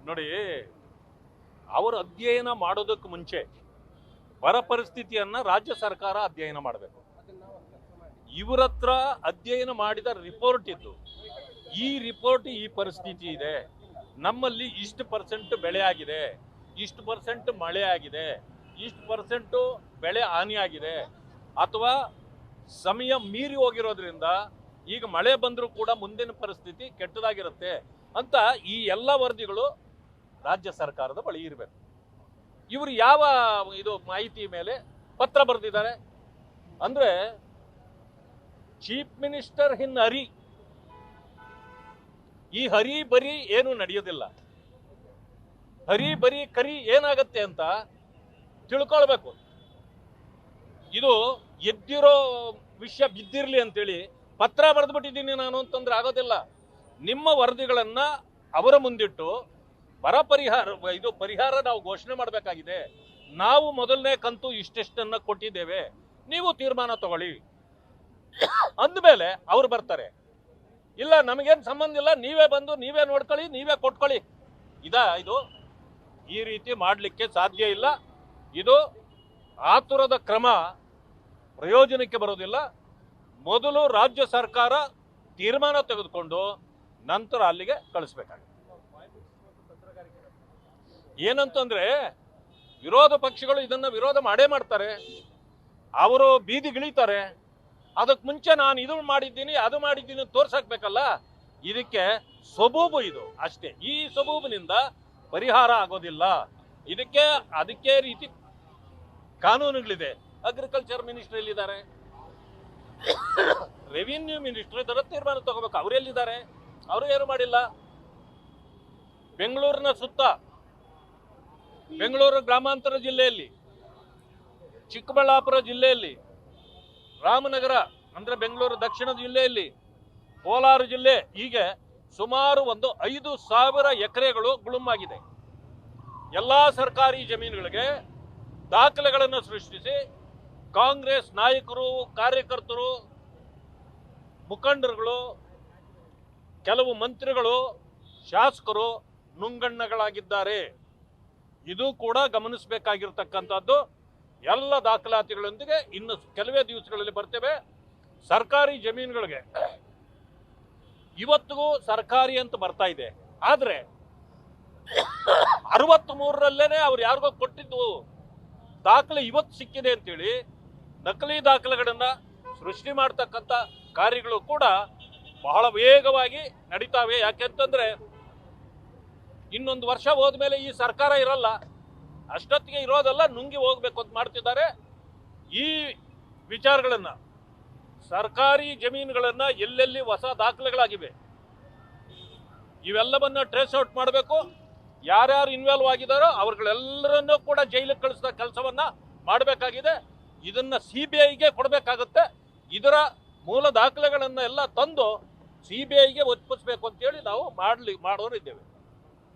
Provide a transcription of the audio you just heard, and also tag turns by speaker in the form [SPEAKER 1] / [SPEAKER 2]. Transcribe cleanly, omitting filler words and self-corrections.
[SPEAKER 1] ನೋಡಿ, ಅವರು ಅಧ್ಯಯನ ಮಾಡೋದಕ್ಕೆ ಮುಂಚೆ ಬರ ಪರಿಸ್ಥಿತಿಯನ್ನ ರಾಜ್ಯ ಸರ್ಕಾರ ಅಧ್ಯಯನ ಮಾಡಬೇಕು. ಇವರ ಹತ್ರ ಅಧ್ಯಯನ ಮಾಡಿದ ರಿಪೋರ್ಟ್ ಇದ್ದು, ಈ ರಿಪೋರ್ಟ್ ಈ ಪರಿಸ್ಥಿತಿ ಇದೆ, ನಮ್ಮಲ್ಲಿ ಇಷ್ಟು % ಬೆಳೆ ಆಗಿದೆ, ಇಷ್ಟು % ಮಳೆ ಆಗಿದೆ, ಇಷ್ಟು % ಬೆಳೆ ಹಾನಿಯಾಗಿದೆ, ಅಥವಾ ಸಮಯ ಮೀರಿ ಹೋಗಿರೋದ್ರಿಂದ ಈಗ ಮಳೆ ಬಂದರೂ ಕೂಡ ಮುಂದಿನ ಪರಿಸ್ಥಿತಿ ಕೆಟ್ಟದಾಗಿರುತ್ತೆ ಅಂತ ಈ ಎಲ್ಲ ವರದಿಗಳು ರಾಜ್ಯ ಸರ್ಕಾರದ ಬಳಿ ಇರಬೇಕು. ಇವರು ಯಾವ ಇದು ಮಾಹಿತಿ ಮೇಲೆ ಪತ್ರ ಬರೆದಿದ್ದಾರೆ ಅಂದ್ರೆ, ಚೀಫ್ ಮಿನಿಸ್ಟರ್ ಇನ್ ಹರಿ, ಈ ಹರಿ ಬರಿ ಏನು ನಡೆಯೋದಿಲ್ಲ, ಹರಿ ಬರಿ ಕರಿ ಏನಾಗತ್ತೆ ಅಂತ ತಿಳ್ಕೊಳ್ಬೇಕು. ಇದು ಎದ್ದಿರೋ ವಿಷಯ ಬಿದ್ದಿರ್ಲಿ ಅಂತೇಳಿ ಪತ್ರ ಬರೆದ್ಬಿಟ್ಟಿದ್ದೀನಿ ನಾನು ಅಂತಂದ್ರೆ ಆಗೋದಿಲ್ಲ. ನಿಮ್ಮ ವರದಿಗಳನ್ನ ಅವರ ಮುಂದಿಟ್ಟು ಬರ ಪರಿಹಾರ ನಾವು ಘೋಷಣೆ ಮಾಡಬೇಕಾಗಿದೆ. ನಾವು ಮೊದಲನೇ ಕಂತು ಇಷ್ಟೆಷ್ಟನ್ನ ಕೊಟ್ಟಿದ್ದೇವೆ, ನೀವು ತೀರ್ಮಾನ ತಗೊಳ್ಳಿ ಅಂದಮೇಲೆ ಅವ್ರು ಬರ್ತಾರೆ. ಇಲ್ಲ ನಮಗೇನು ಸಂಬಂಧ ಇಲ್ಲ, ನೀವೇ ಬಂದು ನೀವೇ ನೋಡ್ಕೊಳ್ಳಿ, ನೀವೇ ಕೊಟ್ಕೊಳ್ಳಿ. ಇದು ಈ ರೀತಿ ಮಾಡಲಿಕ್ಕೆ ಸಾಧ್ಯ ಇಲ್ಲ. ಇದು ಆತುರದ ಕ್ರಮ ಪ್ರಯೋಜನಕ್ಕೆ ಬರೋದಿಲ್ಲ. ಮೊದಲು ರಾಜ್ಯ ಸರ್ಕಾರ ತೀರ್ಮಾನ ತೆಗೆದುಕೊಂಡು ನಂತರ ಅಲ್ಲಿಗೆ ಕಳಿಸ್ಬೇಕಾಗುತ್ತೆ. ಏನಂತಂದ್ರೆ, ವಿರೋಧ ಪಕ್ಷಗಳು ಇದನ್ನ ವಿರೋಧ ಮಾಡೇ ಮಾಡ್ತಾರೆ, ಅವರು ಬೀದಿಗಿಳಿತಾರೆ. ಅದಕ್ಕೆ ಮುಂಚೆ ನಾನು ಇದು ಮಾಡಿದ್ದೀನಿ ಅದು ಮಾಡಿದ್ದೀನಿ ತೋರ್ಸಾಕ್ಬೇಕಲ್ಲ. ಇದಕ್ಕೆ ಸಬೂಬು ಇದು ಅಷ್ಟೇ. ಈ ಸಬೂಬಿನಿಂದ ಪರಿಹಾರ ಆಗೋದಿಲ್ಲ. ಅದಕ್ಕೆ ರೀತಿ ಕಾನೂನುಗಳಿದೆ. ಅಗ್ರಿಕಲ್ಚರ್ ಮಿನಿಸ್ಟರ್ ಎಲ್ಲಿದ್ದಾರೆ, ರೆವಿನ್ಯೂ ಮಿನಿಸ್ಟರ್ ಇದರ ತೀರ್ಮಾನ ತಗೋಬೇಕು. ಅವರೆಲ್ಲಿದ್ದಾರೆ? ಅವರು ಏನು ಮಾಡಿಲ್ಲ. ಬೆಂಗಳೂರಿನ ಸುತ್ತ, ಬೆಂಗಳೂರು ಗ್ರಾಮಾಂತರ ಜಿಲ್ಲೆಯಲ್ಲಿ, ಚಿಕ್ಕಬಳ್ಳಾಪುರ ಜಿಲ್ಲೆಯಲ್ಲಿ, ರಾಮನಗರ ಅಂದ್ರೆ ಬೆಂಗಳೂರು ದಕ್ಷಿಣ ಜಿಲ್ಲೆಯಲ್ಲಿ, ಕೋಲಾರ ಜಿಲ್ಲೆ, ಹೀಗೆ ಸುಮಾರು 5,000 ಎಕರೆಗಳು ಗುಳುಮಾಗಿದೆ. ಎಲ್ಲಾ ಸರ್ಕಾರಿ ಜಮೀನುಗಳಿಗೆ ದಾಖಲೆಗಳನ್ನು ಸೃಷ್ಟಿಸಿ ಕಾಂಗ್ರೆಸ್ ನಾಯಕರು, ಕಾರ್ಯಕರ್ತರು, ಮುಖಂಡರುಗಳು, ಕೆಲವು ಮಂತ್ರಿಗಳು, ಶಾಸಕರು ನುಂಗಣ್ಣಗಳಾಗಿದ್ದಾರೆ. ಇದು ಕೂಡ ಗಮನಿಸಬೇಕಾಗಿರ್ತಕ್ಕಂಥದ್ದು. ಎಲ್ಲ ದಾಖಲಾತಿಗಳೊಂದಿಗೆ ಇನ್ನು ಕೆಲವೇ ದಿವಸಗಳಲ್ಲಿ ಬರ್ತೇವೆ. ಸರ್ಕಾರಿ ಜಮೀನುಗಳಿಗೆ ಇವತ್ತಿಗೂ ಸರ್ಕಾರಿ ಅಂತ ಬರ್ತಾ ಇದೆ, ಆದ್ರೆ 63ರಲ್ಲೇನೆ ಅವ್ರು ಯಾರಿಗೋ ಕೊಟ್ಟಿದ್ದು ದಾಖಲೆ ಇವತ್ತು ಸಿಕ್ಕಿದೆ ಅಂತೇಳಿ ನಕಲಿ ದಾಖಲೆಗಳನ್ನ ಸೃಷ್ಟಿ ಮಾಡ್ತಕ್ಕಂಥ ಕಾರ್ಯಗಳು ಕೂಡ ಬಹಳ ವೇಗವಾಗಿ ನಡೀತಾವೆ. ಯಾಕೆಂತಂದ್ರೆ ಇನ್ನೊಂದು ವರ್ಷ ಹೋದ್ಮೇಲೆ ಈ ಸರ್ಕಾರ ಇರಲ್ಲ, ಅಷ್ಟೊತ್ತಿಗೆ ಇರೋದಲ್ಲ, ನುಂಗಿ ಹೋಗ್ಬೇಕು ಅಂತ ಮಾಡ್ತಿದ್ದಾರೆ. ಈ ವಿಚಾರಗಳನ್ನ, ಸರ್ಕಾರಿ ಜಮೀನುಗಳನ್ನ ಎಲ್ಲೆಲ್ಲಿ ಹೊಸ ದಾಖಲೆಗಳಾಗಿವೆ ಇವೆಲ್ಲವನ್ನ ಟ್ರೇಸ್ ಔಟ್ ಮಾಡಬೇಕು. ಯಾರ್ಯಾರು ಇನ್ವಾಲ್ವ್ ಆಗಿದಾರೋ ಅವ್ರಗಳೆಲ್ಲರನ್ನೂ ಕೂಡ ಜೈಲಿಗೆ ಕಳಿಸಿದ ಕೆಲಸವನ್ನ ಮಾಡಬೇಕಾಗಿದೆ. ಇದನ್ನ CBIಗೆ ಕೊಡಬೇಕಾಗುತ್ತೆ. ಇದರ ಮೂಲ ದಾಖಲೆಗಳನ್ನ ಎಲ್ಲ ತಂದು CBIಗೆ ಒಪ್ಪಿಸಬೇಕು ಅಂತೇಳಿ ನಾವು ಮಾಡೋರು ಇದ್ದೇವೆ.